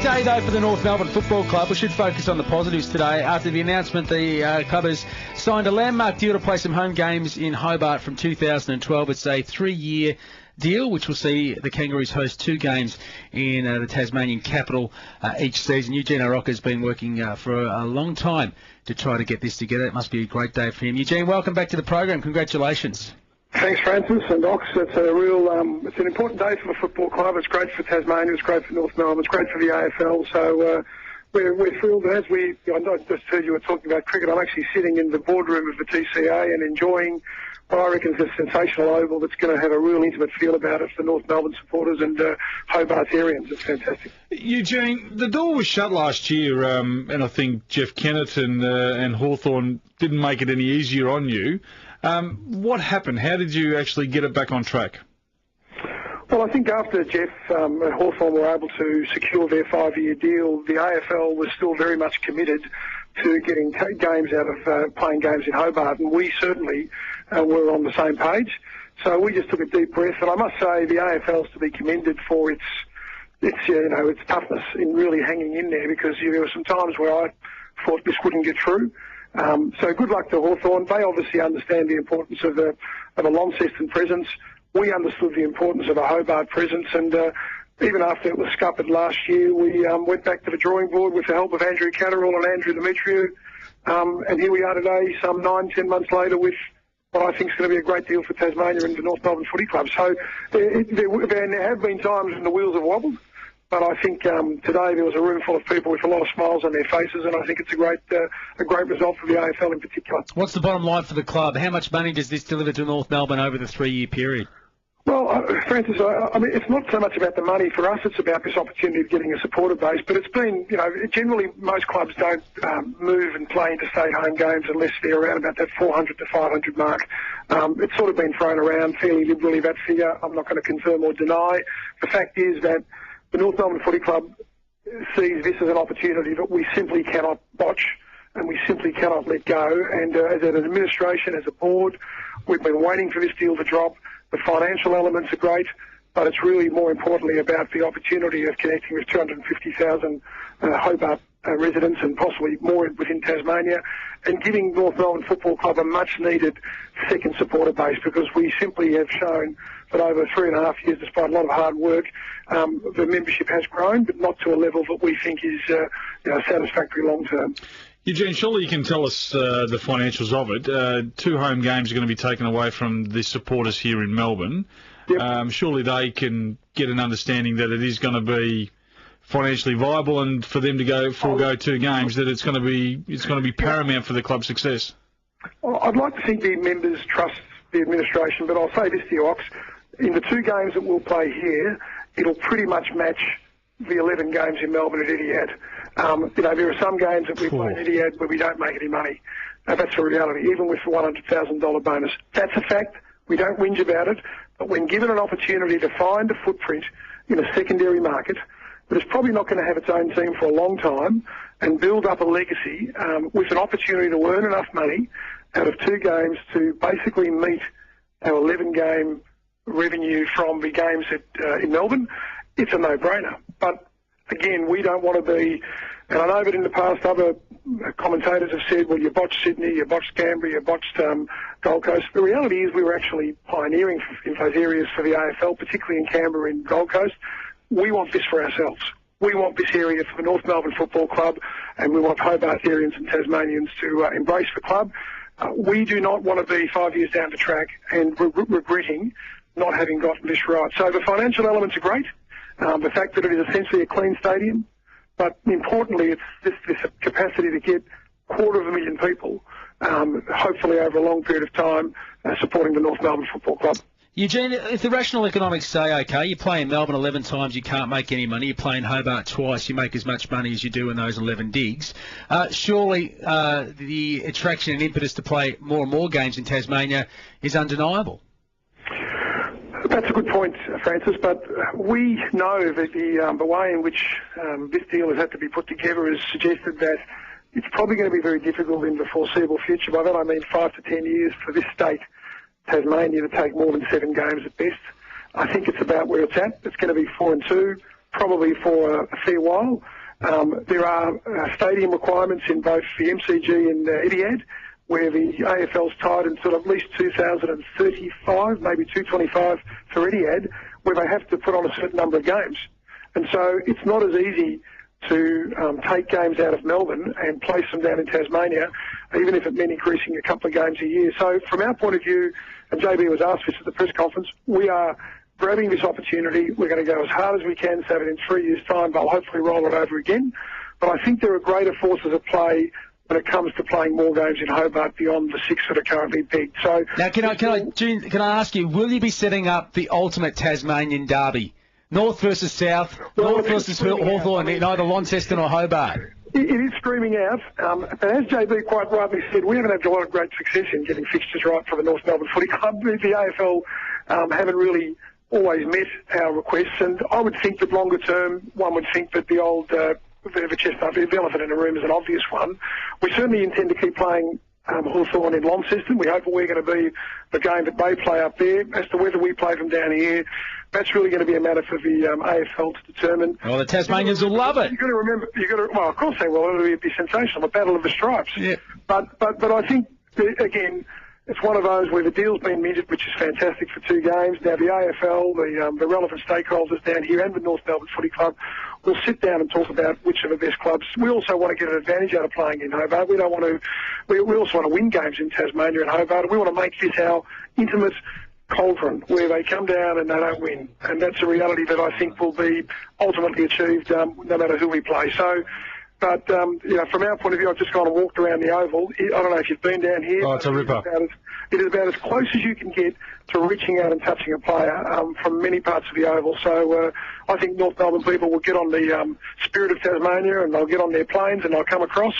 day, though, for the North Melbourne Football Club. We should focus on the positives today. After the announcement, the club has signed a landmark deal to play some home games in Hobart from 2012. It's a 3-year deal, which will see the Kangaroos host 2 games in the Tasmanian capital each season. Eugene Arocca has been working for a long time to try to get this together. It must be a great day for him. Eugene, welcome back to the program. Congratulations. Thanks, Francis and Ox. It's a real, it's an important day for the football club. It's great for Tasmania. It's great for North Melbourne. It's great for the AFL. So we're thrilled. As I just heard you were talking about cricket. I'm actually sitting in the boardroom of the TCA and enjoying what I reckon is a sensational oval that's going to have a real intimate feel about it for North Melbourne supporters and Hobart Arians. It's fantastic. Eugene, the door was shut last year, and I think Jeff Kennett and Hawthorn didn't make it any easier on you. What happened? How did you actually get it back on track? Well, I think after Jeff and Hawthorn were able to secure their 5-year deal, the AFL was still very much committed to getting games out of playing games in Hobart, and we certainly were on the same page. So we just took a deep breath, and I must say the AFL is to be commended for its toughness in really hanging in there, because there were some times where I thought this wouldn't get through. So good luck to Hawthorn. They obviously understand the importance of a Launceston presence. We understood the importance of a Hobart presence, and even after it was scuppered last year, we went back to the drawing board with the help of Andrew Catterall and Andrew Demetriou, and here we are today, some 9-10 months later, with what I think is going to be a great deal for Tasmania and the North Melbourne Footy Club. So there have been times when the wheels have wobbled, but I think today there was a room full of people with a lot of smiles on their faces, and I think it's a great result for the AFL in particular. What's the bottom line for the club? How much money does this deliver to North Melbourne over the 3-year period? Well, Francis, I mean, it's not so much about the money for us. It's about this opportunity of getting a supporter base. But it's been, generally most clubs don't move and play interstate home games unless they're around about that 400 to 500 mark. It's sort of been thrown around fairly liberally, that figure. I'm not going to confirm or deny. The fact is that the North Melbourne Footy Club sees this as an opportunity that we simply cannot botch, and we simply cannot let go. And as an administration, as a board, we've been waiting for this deal to drop. The financial elements are great, but it's really more importantly about the opportunity of connecting with 250,000 Hobart residents and possibly more within Tasmania, and giving North Melbourne Football Club a much-needed second supporter base, because we simply have shown that over 3.5 years, despite a lot of hard work, the membership has grown, but not to a level that we think is satisfactory long-term. Eugene, surely you can tell us the financials of it. 2 home games are going to be taken away from the supporters here in Melbourne. Yep. Surely they can get an understanding that it is going to be financially viable, and for them to forego 2 games, that it's going to be paramount for the club's success. Well, I'd like to think the members trust the administration, but I'll say this to you, Ox. In the 2 games that we'll play here, it'll pretty much match the 11 games in Melbourne at Etihad. There are some games that we play at Etihad where we don't make any money. That's a reality, even with the $100,000 bonus. That's a fact. We don't whinge about it. But when given an opportunity to find a footprint in a secondary market that is probably not going to have its own team for a long time, and build up a legacy with an opportunity to earn enough money out of 2 games to basically meet our 11-game revenue from the games in Melbourne, it's a no-brainer. But again, we don't want to be, and I know that in the past other commentators have said, well, you botched Sydney, you botched Canberra, you botched Gold Coast. The reality is we were actually pioneering in those areas for the AFL, particularly in Canberra and Gold Coast. We want this for ourselves. We want this area for the North Melbourne Football Club, and we want Hobart Arians and Tasmanians to embrace the club. We do not want to be 5 years down the track and regretting not having gotten this right. So the financial elements are great. The fact that it is essentially a clean stadium, but importantly, it's this capacity to get 250,000 people, hopefully over a long period of time, supporting the North Melbourne Football Club. Eugene, if the rational economics say, OK, you play in Melbourne 11 times, you can't make any money. You play in Hobart twice, you make as much money as you do in those 11 digs. Surely the attraction and impetus to play more and more games in Tasmania is undeniable. That's a good point, Francis, but we know that the way in which this deal has had to be put together has suggested that it's probably going to be very difficult in the foreseeable future. By that I mean 5 to 10 years for this state, Tasmania, to take more than 7 games at best. I think it's about where it's at. It's going to be 4-2, probably for a fair while. There are stadium requirements in both the MCG and Etihad, where the AFL's tied until at least 2035, maybe 225 for Etihad, where they have to put on a certain number of games. And so it's not as easy to take games out of Melbourne and place them down in Tasmania, even if it meant increasing a couple of games a year. So from our point of view, and JB was asked this at the press conference, we are grabbing this opportunity. We're going to go as hard as we can so that in 3 years' time they'll hopefully roll it over again. But I think there are greater forces at play when it comes to playing more games in Hobart beyond the 6 that are currently pegged. So now, can I ask you, will you be setting up the ultimate Tasmanian derby? North versus South, North versus Hawthorn, in either Launceston or Hobart? It is screaming out. But as JB quite rightly said, we haven't had a lot of great success in getting fixtures right for the North Melbourne Footy Club. The AFL haven't really always met our requests, and I would think that longer term, one would think that the old the chestnut, the elephant in the room is an obvious one. We certainly intend to keep playing Hawthorn in Launceston. We hope we're going to be the game that they play up there. As to whether we play them down here, that's really going to be a matter for the AFL to determine. Well, the Tasmanians will love it. You've got to remember, well, of course they will. It'll be sensational, a battle of the stripes. Yeah. But I think, again, it's one of those where the deal's been minted, which is fantastic for 2 games. Now, the AFL, the relevant stakeholders down here and the North Melbourne Footy Club will sit down and talk about which are the best clubs. We also want to get an advantage out of playing in Hobart. We don't want to. We also want to win games in Tasmania and Hobart. We want to make this our intimate cauldron where they come down and they don't win. And that's a reality that I think will be ultimately achieved no matter who we play. So. But, from our point of view, I've just gone and walked around the Oval. I don't know if you've been down here. Oh, it's a ripper. It is about as close as you can get to reaching out and touching a player from many parts of the Oval. So I think North Melbourne people will get on the spirit of Tasmania and they'll get on their planes and they'll come across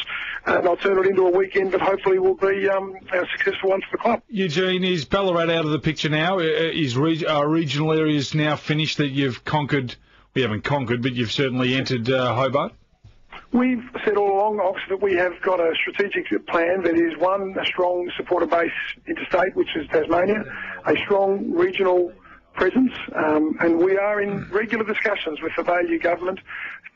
and they'll turn it into a weekend that hopefully will be a successful one for the club. Eugene, is Ballarat out of the picture now? Is our regional areas now finished that you've conquered? We haven't conquered, but you've certainly entered Hobart? We've said all along, Ox, that we have got a strategic plan that is, one, a strong supporter base interstate, which is Tasmania, a strong regional presence, and we are in regular discussions with the Baillieu government,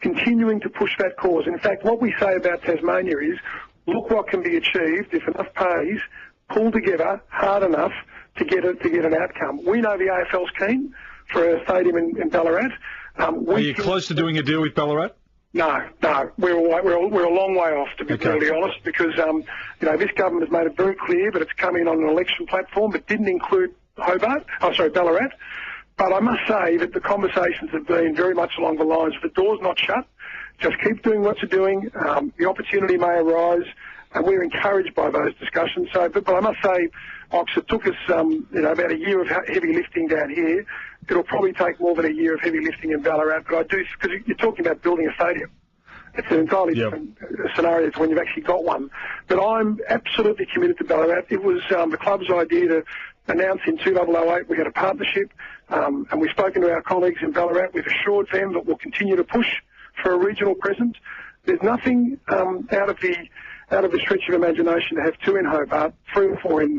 continuing to push that cause. In fact, what we say about Tasmania is, look what can be achieved if enough parties pull together hard enough to get an outcome. We know the AFL's keen for a stadium in Ballarat. Are you close to doing a deal with Ballarat? No, we're a long way off, to be brutally honest, because this government has made it very clear that it's come in on an election platform, but didn't include Ballarat. But I must say that the conversations have been very much along the lines of the door's not shut. Just keep doing what you're doing. The opportunity may arise, and we're encouraged by those discussions. So, but I must say, Ox, it took us about a year of heavy lifting down here. It'll probably take more than a year of heavy lifting in Ballarat, but I do, because you're talking about building a stadium. It's an entirely different scenario to when you've actually got one. But I'm absolutely committed to Ballarat. It was the club's idea to announce in 2008 we had a partnership, and we've spoken to our colleagues in Ballarat. We've assured them that we'll continue to push for a regional presence. There's nothing out of the stretch of imagination to have 2 in Hobart, 3 or 4 in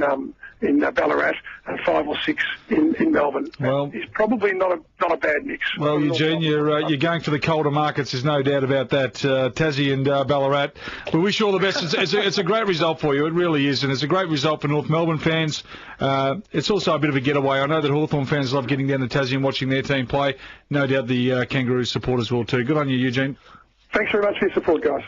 Ballarat, and 5 or 6 in Melbourne. Well, it's probably not a bad mix. Well, Eugene, you're going for the colder markets. There's no doubt about that. Tassie and Ballarat. We wish you all the best. It's a great result for you. It really is, and it's a great result for North Melbourne fans. It's also a bit of a getaway. I know that Hawthorn fans love getting down to Tassie and watching their team play. No doubt the Kangaroos supporters will too. Good on you, Eugene. Thanks very much for your support, guys.